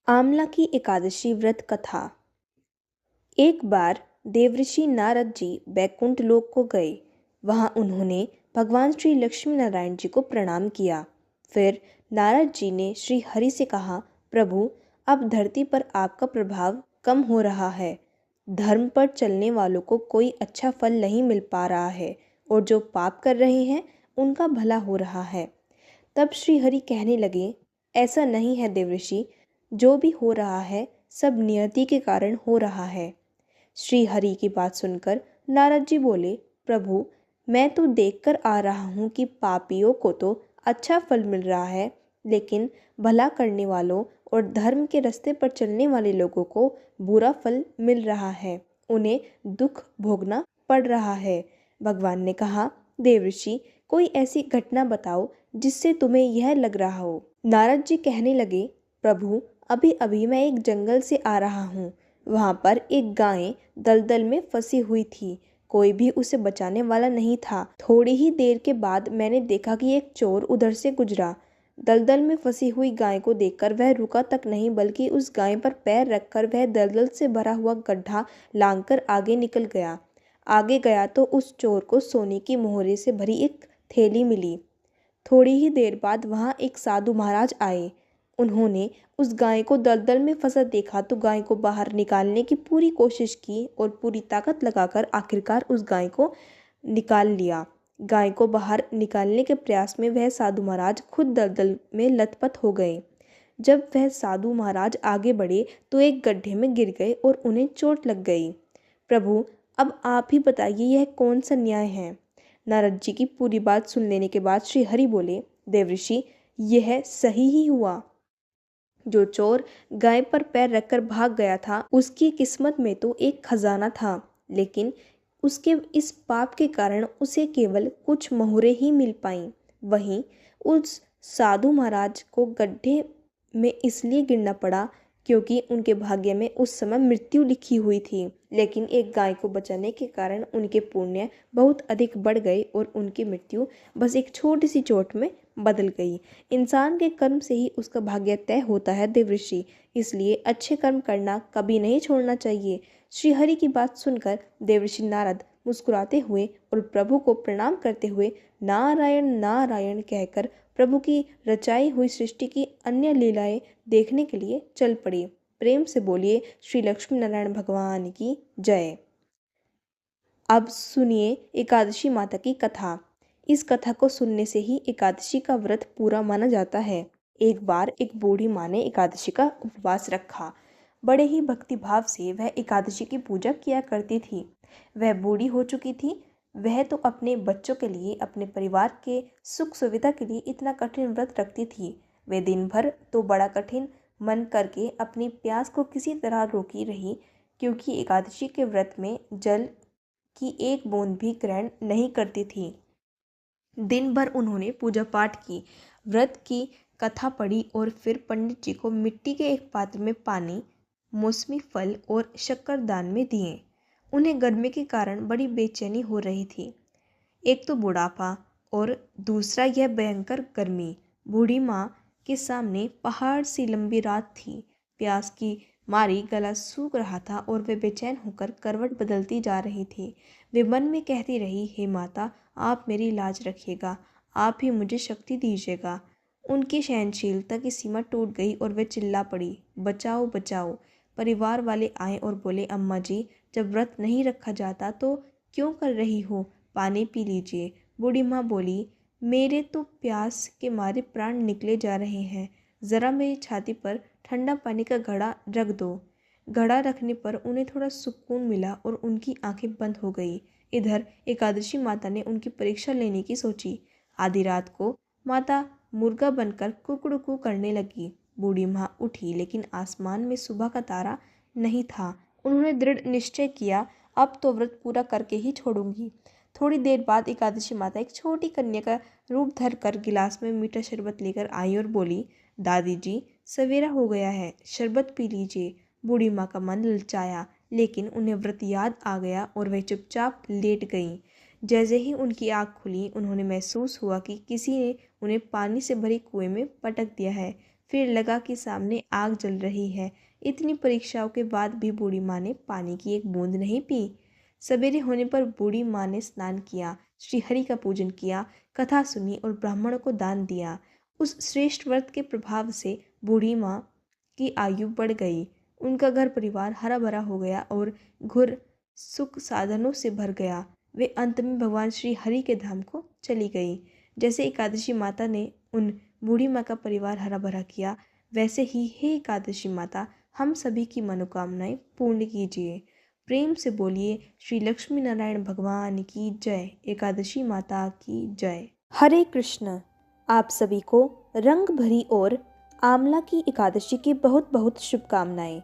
आमला की एकादशी व्रत कथा। एक बार देवऋषि नारद जी बैकुंठ लोक को गए। वहां उन्होंने भगवान श्री लक्ष्मी नारायण जी को प्रणाम किया। फिर नारद जी ने श्री हरि से कहा, प्रभु, अब धरती पर आपका प्रभाव कम हो रहा है। धर्म पर चलने वालों को कोई अच्छा फल नहीं मिल पा रहा है और जो पाप कर रहे हैं उनका भला हो रहा है। तब श्री हरि कहने लगे, ऐसा नहीं है देवऋषि, जो भी हो रहा है सब नियति के कारण हो रहा है। श्री हरि की बात सुनकर नारद जी बोले, प्रभु, मैं तो देखकर आ रहा हूँ कि पापियों को तो अच्छा फल मिल रहा है, लेकिन भला करने वालों और धर्म के रास्ते पर चलने वाले लोगों को बुरा फल मिल रहा है, उन्हें दुख भोगना पड़ रहा है। भगवान ने कहा, देवऋषि, कोई ऐसी घटना बताओ जिससे तुम्हें यह लग रहा हो। नारद जी कहने लगे, प्रभु, अभी अभी मैं एक जंगल से आ रहा हूँ। वहाँ पर एक गाय दलदल में फंसी हुई थी। कोई भी उसे बचाने वाला नहीं था। थोड़ी ही देर के बाद मैंने देखा कि एक चोर उधर से गुजरा। दलदल में फंसी हुई गाय को देखकर वह रुका तक नहीं, बल्कि उस गाय पर पैर रखकर वह दलदल से भरा हुआ गड्ढा लांघकर आगे निकल गया। आगे गया तो उस चोर को सोने की मोहरे से भरी एक थैली मिली। थोड़ी ही देर बाद वहाँ एक साधु महाराज आए। उन्होंने उस गाय को दलदल में फंसा देखा तो गाय को बाहर निकालने की पूरी कोशिश की और पूरी ताकत लगाकर आखिरकार उस गाय को निकाल लिया। गाय को बाहर निकालने के प्रयास में वह साधु महाराज खुद दलदल में लथपथ हो गए। जब वह साधु महाराज आगे बढ़े तो एक गड्ढे में गिर गए और उन्हें चोट लग गई। प्रभु, अब आप ही बताइए, यह कौन सा न्याय है। नारद जी की पूरी बात सुन लेने के बाद श्री हरि बोले, देवऋषि, यह सही ही हुआ। जो चोर गाय पर पैर रखकर भाग गया था उसकी किस्मत में तो एक खजाना था, लेकिन उसके इस पाप के कारण उसे केवल कुछ मोहरे ही मिल पाईं। वहीं उस साधु महाराज को गड्ढे में इसलिए गिरना पड़ा क्योंकि उनके भाग्य में उस समय मृत्यु लिखी हुई थी, लेकिन एक गाय को बचाने के कारण उनके पुण्य बहुत अधिक बढ़ गए और उनकी मृत्यु बस एक छोटी सी चोट में बदल गई। इंसान के कर्म से ही उसका भाग्य तय होता है देवऋषि, इसलिए अच्छे कर्म करना कभी नहीं छोड़ना चाहिए। श्री हरि की बात सुनकर देवऋषि नारद मुस्कुराते हुए और प्रभु को प्रणाम करते हुए नारायण नारायण कहकर प्रभु की रचाई हुई सृष्टि की अन्य लीलाएं देखने के लिए चल पड़े। प्रेम से बोलिए श्री लक्ष्मी नारायण भगवान की जय। अब सुनिए एकादशी माता की कथा। इस कथा को सुनने से ही एकादशी का व्रत पूरा माना जाता है। एक बार एक बूढ़ी माँ ने एकादशी का उपवास रखा। बड़े ही भक्तिभाव से वह एकादशी की पूजा किया करती थी। वह बूढ़ी हो चुकी थी। वह तो अपने बच्चों के लिए, अपने परिवार के सुख सुविधा के लिए इतना कठिन व्रत रखती थी। वे दिन भर तो बड़ा कठिन मन करके अपनी प्यास को किसी तरह रोकी रही, क्योंकि एकादशी के व्रत में जल की एक बूंद भी ग्रहण नहीं करती थी। दिन भर उन्होंने पूजा पाठ की, व्रत की कथा पढ़ी और फिर पंडित जी को मिट्टी के एक पात्र में पानी, मौसमी फल और शक्कर दान में दिए। उन्हें गर्मी के कारण बड़ी बेचैनी हो रही थी। एक तो बुढ़ापा और दूसरा यह भयंकर गर्मी। बूढ़ी माँ के सामने पहाड़ सी लंबी रात थी। प्यास की मारी गला सूख रहा था और वे बेचैन होकर करवट बदलती जा रही थी। वे मन में कहती रही, हे माता, आप मेरी लाज रखिएगा, आप ही मुझे शक्ति दीजिएगा। उनकी सहनशीलता की सीमा टूट गई और वे चिल्ला पड़ी, बचाओ बचाओ। परिवार वाले आए और बोले, अम्मा जी, जब व्रत नहीं रखा जाता तो क्यों कर रही हो, पानी पी लीजिए। बूढ़ी माँ बोली, मेरे तो प्यास के मारे प्राण निकले जा रहे हैं, ज़रा मेरी छाती पर ठंडा पानी का घड़ा रख दो। घड़ा रखने पर उन्हें थोड़ा सुकून मिला और उनकी आंखें बंद हो गई। इधर एकादशी माता ने उनकी परीक्षा लेने की सोची। आधी रात को माता मुर्गा बनकर कुकड़ुकू करने लगी। बूढ़ी माँ उठी, लेकिन आसमान में सुबह का तारा नहीं था। उन्होंने दृढ़ निश्चय किया, अब तो व्रत पूरा करके ही छोड़ूंगी। थोड़ी देर बाद एकादशी माता एक छोटी कन्या का रूप धरकर गिलास में मीठा शरबत लेकर आई और बोली, दादी जी, सवेरा हो गया है, शरबत पी लीजिए। बूढ़ी माँ का मन ललचाया, लेकिन उन्हें व्रत याद आ गया और वह चुपचाप लेट गईं। जैसे ही उनकी आँख खुली, उन्होंने महसूस हुआ कि किसी ने उन्हें पानी से भरे कुएं में पटक दिया है। फिर लगा कि सामने आग जल रही है। इतनी परीक्षाओं के बाद भी बूढ़ी माँ ने पानी की एक बूंद नहीं पी। सवेरे होने पर बूढ़ी माँ ने स्नान किया, श्रीहरि का पूजन किया, कथा सुनी और ब्राह्मणों को दान दिया। उस श्रेष्ठ व्रत के प्रभाव से बूढ़ी माँ की आयु बढ़ गई। उनका घर परिवार हरा भरा हो गया और घर सुख साधनों से भर गया। वे अंत में भगवान श्री हरि के धाम को चली गई। जैसे एकादशी माता ने उन बूढ़ी माँ का परिवार हरा भरा किया, वैसे ही हे एकादशी माता हम सभी की मनोकामनाएं पूर्ण कीजिए। प्रेम से बोलिए श्री लक्ष्मी नारायण भगवान की जय, एकादशी माता की जय। हरे कृष्ण। आप सभी को रंग भरी और आंवला की एकादशी की बहुत बहुत शुभकामनाएं।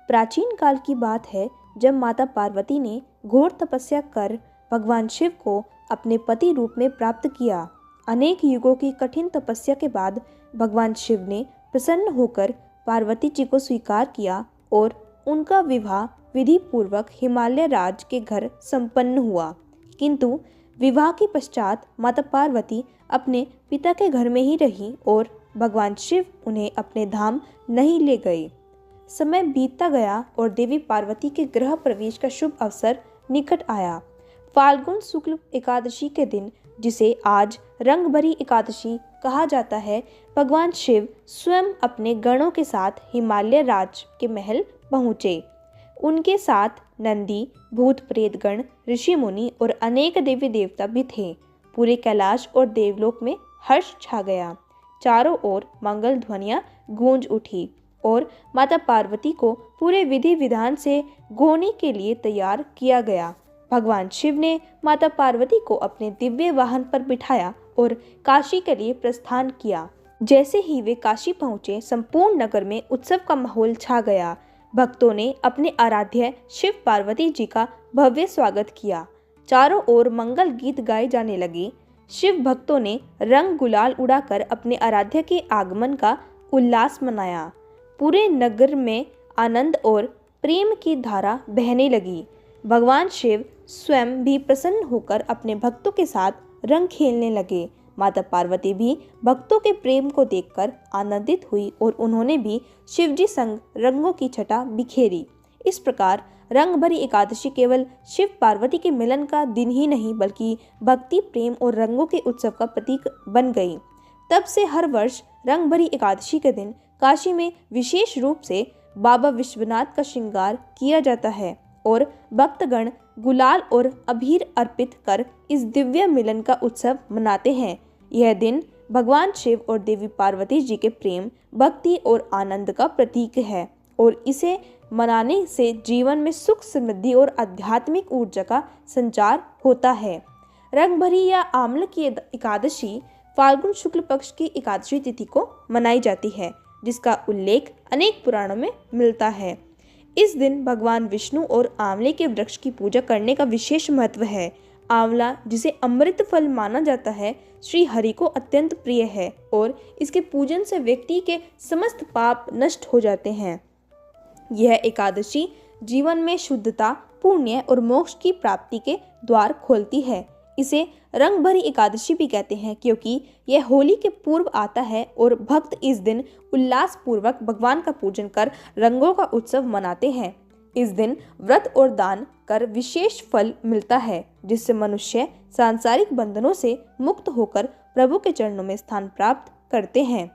प्राचीन काल की बात है जब माता पार्वती ने घोर तपस्या कर भगवान शिव को अपने पति रूप में प्राप्त किया। अनेक युगों की कठिन तपस्या के बाद भगवान शिव ने प्रसन्न होकर पार्वती जी को स्वीकार किया और उनका विवाह विधि पूर्वक हिमालय राज के घर संपन्न हुआ। किंतु विवाह के पश्चात माता पार्वती अपने पिता के घर में ही रही और भगवान शिव उन्हें अपने धाम नहीं ले गए। समय बीतता गया और देवी पार्वती के गृह प्रवेश का शुभ अवसर निकट आया। फाल्गुन शुक्ल एकादशी के दिन, जिसे आज रंग भरी एकादशी कहा जाता है, भगवान शिव स्वयं अपने गणों के साथ हिमालय राज के महल पहुँचे। उनके साथ नंदी, भूत प्रेत गण, ऋषि मुनि और अनेक देवी देवता भी थे। पूरे कैलाश और देवलोक में हर्ष छा गया। चारों ओर मंगल ध्वनियाँ गूंज उठी और माता पार्वती को पूरे विधि विधान से गोनी के लिए तैयार किया गया। भगवान शिव ने माता पार्वती को अपने दिव्य वाहन पर बिठाया और काशी के लिए प्रस्थान किया। जैसे ही वे काशी पहुँचे, संपूर्ण नगर में उत्सव का माहौल छा गया। भक्तों ने अपने आराध्य शिव पार्वती जी का भव्य स्वागत किया। चारों ओर मंगल गीत गाए जाने लगे। शिव भक्तों ने रंग गुलाल उड़ाकर अपने आराध्य के आगमन का उल्लास मनाया। पूरे नगर में आनंद और प्रेम की धारा बहने लगी। भगवान शिव स्वयं भी प्रसन्न होकर अपने भक्तों के साथ रंग खेलने लगे। माता पार्वती भी भक्तों के प्रेम को देखकर आनंदित हुई और उन्होंने भी शिवजी संग रंगों की छटा बिखेरी। इस प्रकार रंग भरी एकादशी केवल शिव पार्वती के मिलन का दिन ही नहीं, बल्कि भक्ति, प्रेम और रंगों के उत्सव का प्रतीक बन गई। तब से हर वर्ष रंग भरी एकादशी के दिन काशी में विशेष रूप से बाबा विश्वनाथ का श्रृंगार किया जाता है और भक्तगण गुलाल और अबीर अर्पित कर इस दिव्य मिलन का उत्सव मनाते हैं। यह दिन भगवान शिव और देवी पार्वती जी के प्रेम, भक्ति और आनंद का प्रतीक है और इसे मनाने से जीवन में सुख, समृद्धि और आध्यात्मिक ऊर्जा का संचार होता है। रंग भरी या आंवला की एकादशी फाल्गुन शुक्ल पक्ष की एकादशी तिथि को मनाई जाती है, जिसका उल्लेख अनेक पुराणों में मिलता है। इस दिन भगवान विष्णु और आंवले के वृक्ष की पूजा करने का विशेष महत्व है। आंवला, जिसे अमृत फल माना जाता है, श्री हरि को अत्यंत प्रिय है और इसके पूजन से व्यक्ति के समस्त पाप नष्ट हो जाते हैं। यह एकादशी जीवन में शुद्धता, पुण्य और मोक्ष की प्राप्ति के द्वार खोलती है। इसे रंग भरी एकादशी भी कहते हैं क्योंकि यह होली के पूर्व आता है और भक्त इस दिन उल्लास पूर्वक भगवान का पूजन कर रंगों का उत्सव मनाते हैं। इस दिन व्रत और दान कर विशेष फल मिलता है, जिससे मनुष्य सांसारिक बंधनों से मुक्त होकर प्रभु के चरणों में स्थान प्राप्त करते हैं।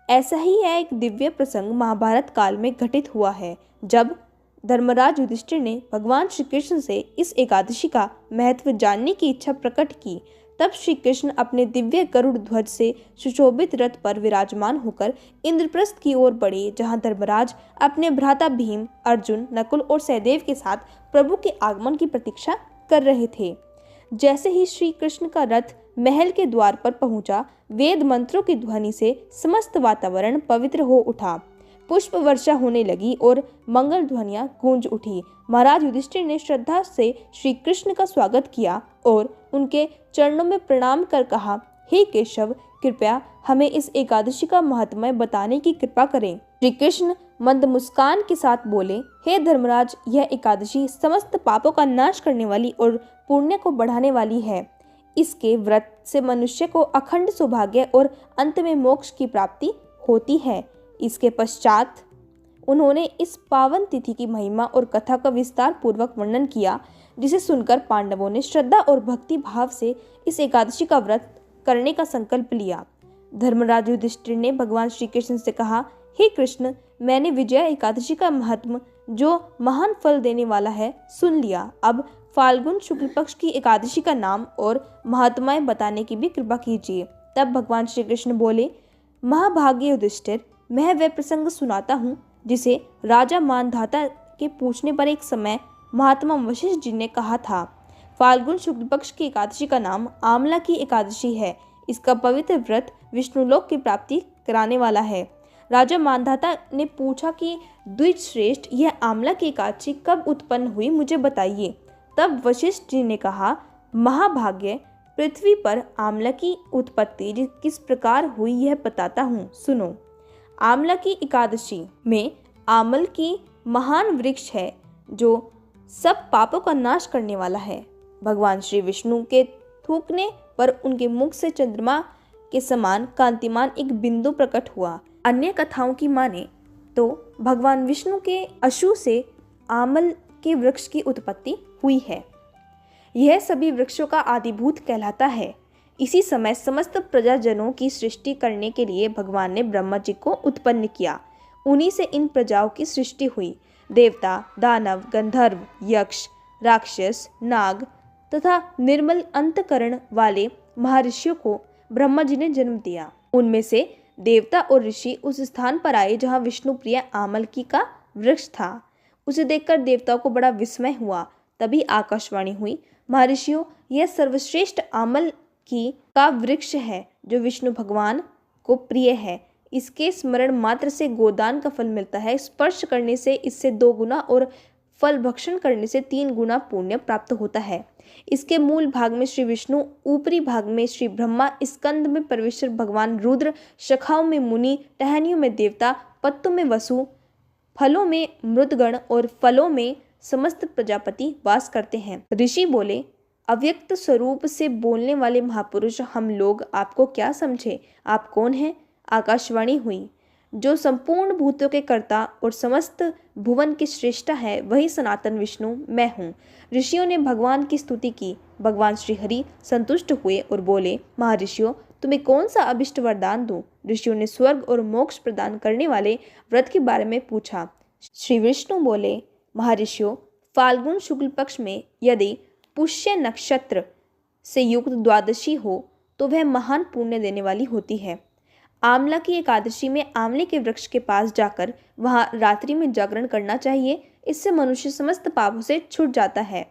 ऐसा ही है एक दिव्य प्रसंग महाभारत काल में घटित हुआ है, जब धर्मराज युधिष्ठिर ने भगवान श्री कृष्ण से इस एकादशी का महत्व जानने की इच्छा प्रकट की। तब श्री कृष्ण अपने दिव्य गरुड़ ध्वज से सुशोभित रथ पर विराजमान होकर इंद्रप्रस्थ की ओर बढ़े, जहां धर्मराज अपने भ्राता भीम, अर्जुन, नकुल और सहदेव के साथ प्रभु के आगमन की प्रतीक्षा कर रहे थे। जैसे ही श्री कृष्ण का रथ महल के द्वार पर पहुंचा, वेद मंत्रों की ध्वनि से समस्त वातावरण पवित्र हो उठा। पुष्प वर्षा होने लगी और मंगल ध्वनियां गूंज उठी। महाराज युधिष्ठिर ने श्रद्धा से श्री कृष्ण का स्वागत किया और उनके चरणों में प्रणाम कर कहा, हे केशव, कृपया हमें इस एकादशी का महत्व बताने की कृपा करें। श्री कृष्ण मंद मुस्कान के साथ बोले, हे धर्मराज, यह एकादशी समस्त पापों का नाश करने वाली और पुण्य को बढ़ाने वाली है। इसके व्रत से मनुष्य को अखंड सौभाग्य और अंत में मोक्ष की प्राप्ति होती है। इसके पश्चात उन्होंने इस पावन तिथि की महिमा और कथा का विस्तार पूर्वक वर्णन किया, जिसे सुनकर पांडवों ने श्रद्धा और भक्ति भाव से इस एकादशी का व्रत करने का संकल्प लिया। धर्मराज युधिष्ठिर ने भगवान श्री कृष्ण से कहा, हे कृष्ण, मैंने विजया एकादशी का महत्व, जो महान फल देने वाला है, सुन लिया। अब फाल्गुन शुक्ल पक्ष की एकादशी का नाम और महात्माएं बताने की भी कृपा कीजिए। तब भगवान श्री कृष्ण बोले, महाभाग्य युधिष्ठिर, मैं वह प्रसंग सुनाता हूँ जिसे राजा मानधाता के पूछने पर एक समय महात्मा वशिष्ठ जी ने कहा था। फाल्गुन शुक्ल पक्ष की एकादशी का नाम आमला की एकादशी है। इसका पवित्र व्रत विष्णुलोक की प्राप्ति कराने वाला है। राजा मानधाता ने पूछा कि द्विज श्रेष्ठ, यह आमला की एकादशी कब उत्पन्न हुई, मुझे बताइए। तब वशिष्ठ जी ने कहा, महाभाग्य, पृथ्वी पर आमला की उत्पत्ति किस प्रकार हुई यह बताता हूँ, सुनो। आमला की एकादशी में आमल की महान वृक्ष है जो सब पापों का नाश करने वाला है। भगवान श्री विष्णु के थूकने पर उनके मुख से चंद्रमा के समान कांतिमान एक बिंदु प्रकट हुआ। अन्य कथाओं की माने तो भगवान विष्णु के अश्रु से आमल के वृक्ष की उत्पत्ति हुई है। यह सभी वृक्षों का आदिभूत कहलाता है। इसी समय समस्त प्रजाजनों की सृष्टि करने के लिए भगवान ने ब्रह्मा जी को उत्पन्न किया। उन्हीं से इन प्रजाओं की सृष्टि हुई। देवता, दानव, गंधर्व, यक्ष, राक्षस, नाग तथा निर्मल अंतकरण वाले महर्षियों को ब्रह्मा जी ने जन्म दिया। उनमें से देवता और ऋषि उस स्थान पर आए जहाँ विष्णु प्रिय आमलकी का वृक्ष था। उसे देखकर देवताओं को बड़ा विस्मय हुआ। तभी आकाशवाणी हुई, महर्षियों, यह सर्वश्रेष्ठ आमल की का वृक्ष है जो विष्णु भगवान को प्रिय है। इसके स्मरण मात्र से गोदान का फल मिलता है। स्पर्श करने से इससे 2 गुना और फल भक्षण करने से 3 गुना पुण्य प्राप्त होता है। इसके मूल भाग में श्री विष्णु, ऊपरी भाग में श्री ब्रह्मा, स्कंद में परमेश्वर भगवान रुद्र, शाखाओं में मुनि, टहनियों में देवता, पत्तों में वसु, फलों में मृदगण और फलों में समस्त प्रजापति वास करते हैं। ऋषि बोले, अव्यक्त स्वरूप से बोलने वाले महापुरुष, हम लोग आपको क्या समझे, आप कौन हैं? आकाशवाणी हुई, जो संपूर्ण भूतों के कर्ता और समस्त भुवन की श्रेष्ठा है, वही सनातन विष्णु मैं हूँ। ऋषियों ने भगवान की स्तुति की। भगवान श्री हरि संतुष्ट हुए और बोले, महर्षियों, तुम्हें कौन सा अभिष्ट वरदान दूं? ऋषियों ने स्वर्ग और मोक्ष प्रदान करने वाले व्रत के बारे में पूछा। श्री विष्णु बोले, महर्षियों, फाल्गुन शुक्ल पक्ष में यदि पुष्य नक्षत्र से युक्त द्वादशी हो तो वह महान पुण्य देने वाली होती है। आमला की एकादशी में आंवले के वृक्ष के पास जाकर वहां रात्रि में जागरण करना चाहिए। इससे मनुष्य समस्त पापों से छूट जाता है।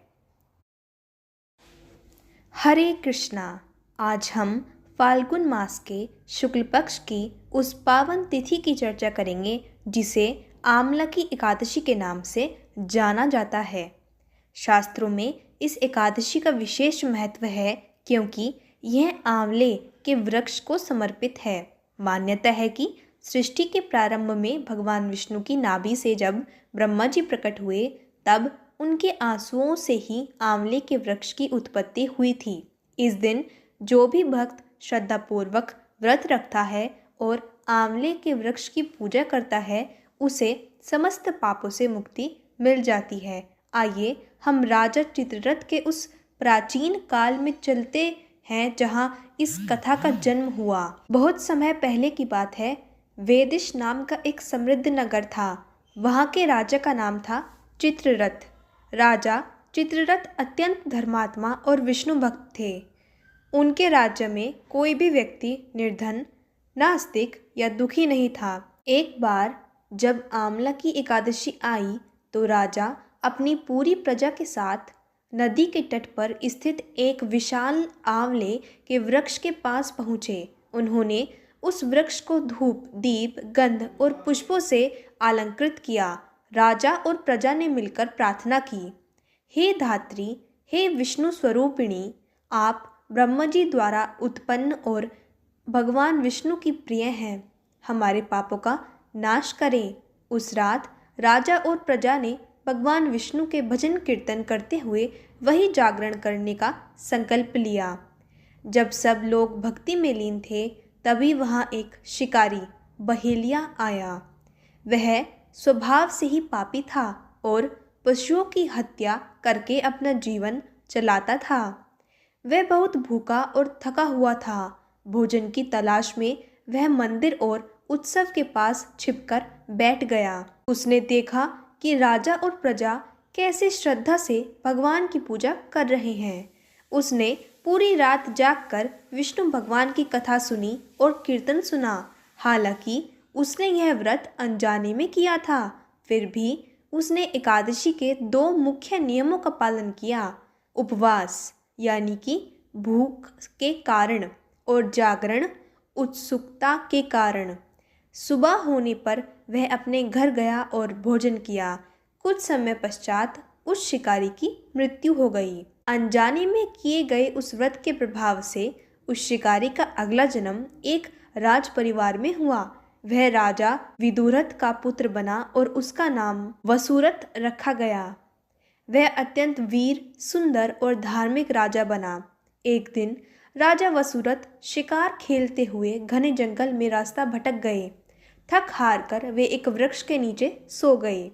हरे कृष्णा। आज हम फाल्गुन मास के शुक्ल पक्ष की उस पावन तिथि की चर्चा करेंगे जिसे आमला की एकादशी के नाम से जाना जाता है। शास्त्रों में इस एकादशी का विशेष महत्व है क्योंकि यह आंवले के वृक्ष को समर्पित है। मान्यता है कि सृष्टि के प्रारंभ में भगवान विष्णु की नाभि से जब ब्रह्मा जी प्रकट हुए तब उनके आंसुओं से ही आंवले के वृक्ष की उत्पत्ति हुई थी। इस दिन जो भी भक्त श्रद्धापूर्वक व्रत रखता है और आंवले के वृक्ष की पूजा करता है उसे समस्त पापों से मुक्ति मिल जाती है। आइए हम राजा चित्ररथ के उस प्राचीन काल में चलते हैं जहां इस कथा का जन्म हुआ। बहुत समय पहले की बात है। वेदिश नाम का एक समृद्ध नगर था। वहां के राजा का नाम था चित्ररथ। राजा चित्ररथ अत्यंत धर्मात्मा और विष्णु भक्त थे। उनके राज्य में कोई भी व्यक्ति निर्धन, नास्तिक या दुखी नहीं था। एक बार जब आमला की एकादशी आई तो राजा अपनी पूरी प्रजा के साथ नदी के तट पर स्थित एक विशाल आंवले के वृक्ष के पास पहुँचे। उन्होंने उस वृक्ष को धूप, दीप, गंध और पुष्पों से अलंकृत किया। राजा और प्रजा ने मिलकर प्रार्थना की, हे धात्री, हे विष्णु स्वरूपिणी, आप ब्रह्मा जी द्वारा उत्पन्न और भगवान विष्णु की प्रिय हैं, हमारे पापों का नाश करें। उस रात राजा और प्रजा ने भगवान विष्णु के भजन कीर्तन करते हुए वही जागरण करने का संकल्प लिया। जब सब लोग भक्ति में लीन थे तभी वहाँ एक शिकारी बहेलिया आया। वह स्वभाव से ही पापी था और पशुओं की हत्या करके अपना जीवन चलाता था। वह बहुत भूखा और थका हुआ था। भोजन की तलाश में वह मंदिर और उत्सव के पास छिपकर बैठ गया। उसने देखा कि राजा और प्रजा कैसे श्रद्धा से भगवान की पूजा कर रहे हैं। उसने पूरी रात जागकर विष्णु भगवान की कथा सुनी और कीर्तन सुना। हालांकि उसने यह व्रत अनजाने में किया था, फिर भी उसने एकादशी के दो मुख्य नियमों का पालन किया, उपवास यानी कि भूख के कारण और जागरण उत्सुकता के कारण। सुबह होने पर वह अपने घर गया और भोजन किया। कुछ समय पश्चात उस शिकारी की मृत्यु हो गई। अनजाने में किए गए उस व्रत के प्रभाव से उस शिकारी का अगला जन्म एक राज परिवार में हुआ। वह राजा विदुरथ का पुत्र बना और उसका नाम वसुरथ रखा गया। वह अत्यंत वीर, सुंदर और धार्मिक राजा बना। एक दिन राजा वसुरथ शिकार खेलते हुए घने जंगल में रास्ता भटक गए। थक हार कर वे एक वृक्ष के नीचे सो गए।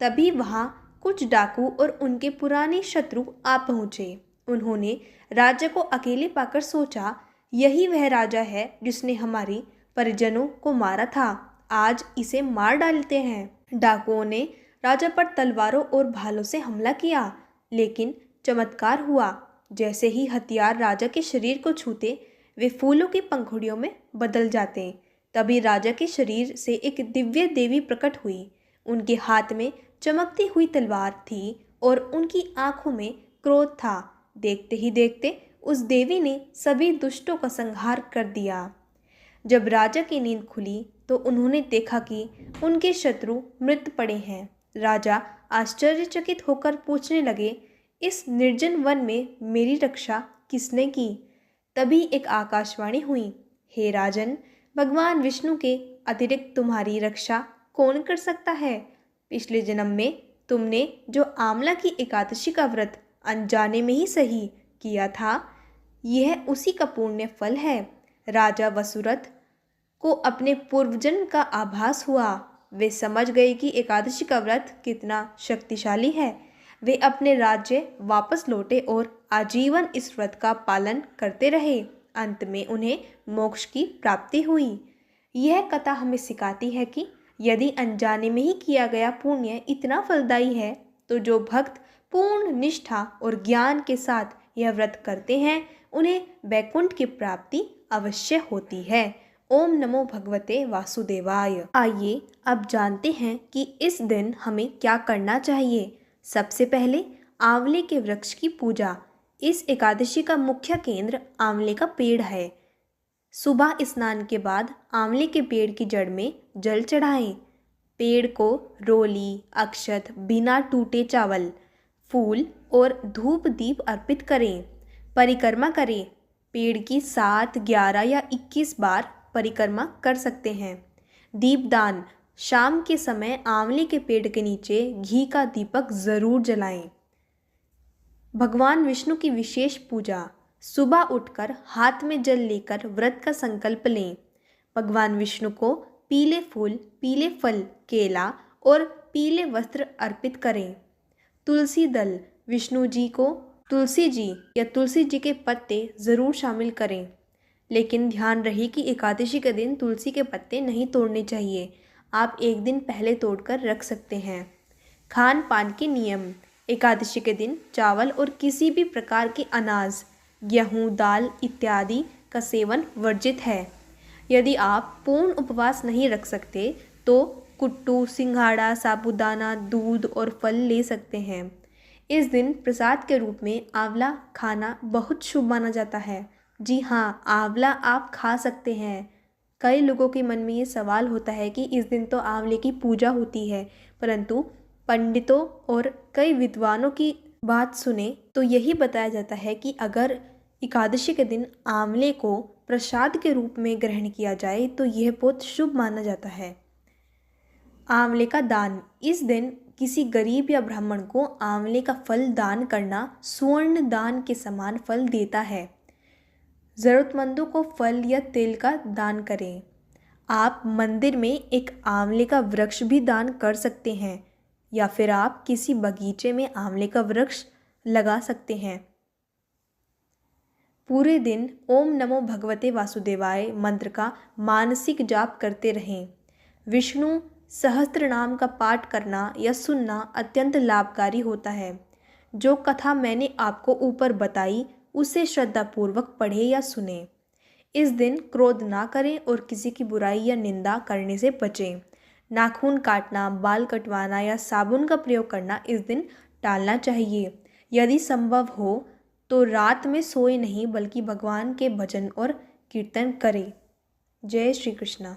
तभी वहाँ कुछ डाकू और उनके पुराने शत्रु आ पहुँचे। उन्होंने राजा को अकेले पाकर सोचा, यही वह राजा है जिसने हमारी परिजनों को मारा था, आज इसे मार डालते हैं। डाकुओं ने राजा पर तलवारों और भालों से हमला किया, लेकिन चमत्कार हुआ। जैसे ही हथियार राजा के शरीर को छूते, वे फूलों की पंखुड़ियों में बदल जाते। तभी राजा के शरीर से एक दिव्य देवी प्रकट हुई। उनके हाथ में चमकती हुई तलवार थी और उनकी आंखों में क्रोध था। देखते ही देखते उस देवी ने सभी दुष्टों का संहार कर दिया। जब राजा की नींद खुली तो उन्होंने देखा कि उनके शत्रु मृत पड़े हैं। राजा आश्चर्यचकित होकर पूछने लगे, इस निर्जन वन में मेरी रक्षा किसने की? तभी एक आकाशवाणी हुई, हे राजन, भगवान विष्णु के अतिरिक्त तुम्हारी रक्षा कौन कर सकता है? पिछले जन्म में तुमने जो आंवला की एकादशी का व्रत अनजाने में ही सही किया था, यह उसी का पुण्य फल है। राजा वसुरथ को अपने पूर्वजन्म का आभास हुआ। वे समझ गए कि एकादशी का व्रत कितना शक्तिशाली है। वे अपने राज्य वापस लौटे और आजीवन इस व्रत का पालन करते रहे। अंत में उन्हें मोक्ष की प्राप्ति हुई। यह कथा हमें सिखाती है कि यदि अनजाने में ही किया गया पुण्य इतना फलदायी है, तो जो भक्त पूर्ण निष्ठा और ज्ञान के साथ यह व्रत करते हैं, उन्हें वैकुंठ की प्राप्ति अवश्य होती है। ओम नमो भगवते वासुदेवाय। आइए अब जानते हैं कि इस दिन हमें क्या करना चाहिए। सबसे पहले आंवले के वृक्ष की पूजा। इस एकादशी का मुख्य केंद्र आंवले का पेड़ है। सुबह स्नान के बाद आंवले के पेड़ की जड़ में जल चढ़ाएं। पेड़ को रोली, अक्षत, बिना टूटे चावल, फूल और धूप दीप अर्पित करें। परिक्रमा करें। पेड़ की 7, 11 या 21 बार परिक्रमा कर सकते हैं। दीपदान। शाम के समय आंवले के पेड़ के नीचे घी का दीपक जरूर जलाएं। भगवान विष्णु की विशेष पूजा। सुबह उठकर हाथ में जल लेकर व्रत का संकल्प लें। भगवान विष्णु को पीले फूल, पीले फल, केला और पीले वस्त्र अर्पित करें। तुलसी दल। विष्णु जी को तुलसी जी या तुलसी जी के पत्ते ज़रूर शामिल करें, लेकिन ध्यान रहे कि एकादशी के दिन तुलसी के पत्ते नहीं तोड़ने चाहिए। आप एक दिन पहले तोड़कर रख सकते हैं। खान पान के नियम। एकादशी के दिन चावल और किसी भी प्रकार के अनाज, गेहूँ, दाल इत्यादि का सेवन वर्जित है। यदि आप पूर्ण उपवास नहीं रख सकते तो कुट्टू, सिंघाड़ा, साबूदाना, दूध और फल ले सकते हैं। इस दिन प्रसाद के रूप में आंवला खाना बहुत शुभ माना जाता है। जी हाँ, आंवला आप खा सकते हैं। कई लोगों के मन में ये सवाल होता है कि इस दिन तो आंवले की पूजा होती है, परंतु पंडितों और कई विद्वानों की बात सुने तो यही बताया जाता है कि अगर एकादशी के दिन आंवले को प्रसाद के रूप में ग्रहण किया जाए तो यह बहुत शुभ माना जाता है। आंवले का दान। इस दिन किसी गरीब या ब्राह्मण को आंवले का फल दान करना स्वर्ण दान के समान फल देता है। ज़रूरतमंदों को फल या तेल का दान करें। आप मंदिर में एक आंवले का वृक्ष भी दान कर सकते हैं या फिर आप किसी बगीचे में आंवले का वृक्ष लगा सकते हैं। पूरे दिन ओम नमो भगवते वासुदेवाय मंत्र का मानसिक जाप करते रहें। विष्णु सहस्त्र नाम का पाठ करना या सुनना अत्यंत लाभकारी होता है। जो कथा मैंने आपको ऊपर बताई उसे श्रद्धापूर्वक पढ़ें या सुनें। इस दिन क्रोध ना करें और किसी की बुराई या निंदा करने से बचें। नाखून काटना, बाल कटवाना या साबुन का प्रयोग करना इस दिन टालना चाहिए। यदि संभव हो तो रात में सोए नहीं बल्कि भगवान के भजन और कीर्तन करें। जय श्री कृष्णा।